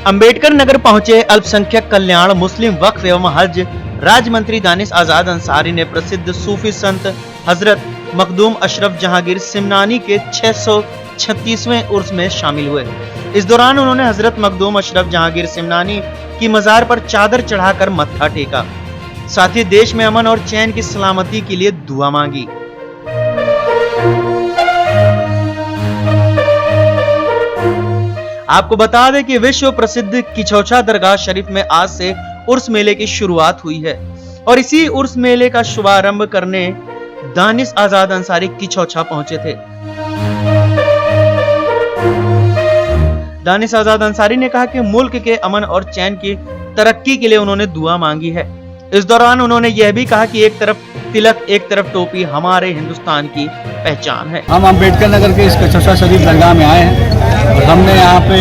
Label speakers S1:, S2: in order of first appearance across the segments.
S1: अंबेडकर नगर पहुंचे अल्पसंख्यक कल्याण मुस्लिम वक्फ एवं हज राज्य मंत्री दानिश आजाद अंसारी ने प्रसिद्ध सूफी संत हजरत मखदूम अशरफ जहांगीर सिमनानी के 636वें उर्स में शामिल हुए। इस दौरान उन्होंने हजरत मखदूम अशरफ जहांगीर सिमनानी की मजार पर चादर चढ़ाकर मत्था टेका, साथ ही देश में अमन और चैन की सलामती के लिए दुआ मांगी। आपको बता दें कि विश्व प्रसिद्ध किचौछा दरगाह शरीफ में आज से उर्स मेले की शुरुआत हुई है और इसी उर्स मेले का शुभारंभ करने दानिश आजाद अंसारी किचौछा पहुंचे थे। दानिश आजाद अंसारी ने कहा कि मुल्क के अमन और चैन की तरक्की के लिए उन्होंने दुआ मांगी है। इस दौरान उन्होंने यह भी कहा कि एक तरफ तिलक एक तरफ टोपी हमारे हिंदुस्तान की पहचान है।
S2: हम अम्बेडकर नगर के इस किचौछा शरीफ दरगाह में आए हैं और हमने यहाँ पे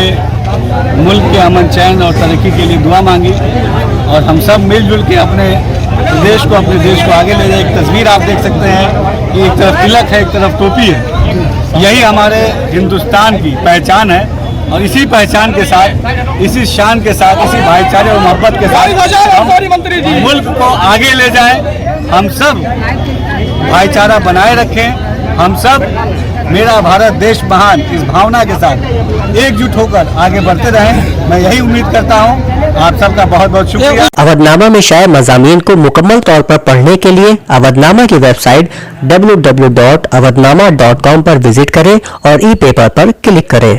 S2: मुल्क के अमन चैन और तरक्की के लिए दुआ मांगी और हम सब मिलजुल के अपने देश को आगे ले जाए। एक तस्वीर आप देख सकते हैं कि एक तरफ तिलक है, एक तरफ टोपी है। यही हमारे हिंदुस्तान की पहचान है और इसी पहचान के साथ, इसी शान के साथ, इसी भाईचारे और मोहब्बत के साथ हम मुल्क को आगे ले जाएं। हम सब भाईचारा बनाए रखें। हम सब मेरा भारत देश महान इस भावना के साथ एकजुट होकर आगे बढ़ते रहें। मैं यही उम्मीद करता हूं। आप सबका बहुत बहुत शुक्रिया।
S3: अवधनामा में शाये मज़ामीन को मुकम्मल तौर पर पढ़ने के लिए अवधनामा की वेबसाइट www.awadhnama.com पर विजिट करें और ई पेपर पर क्लिक करें।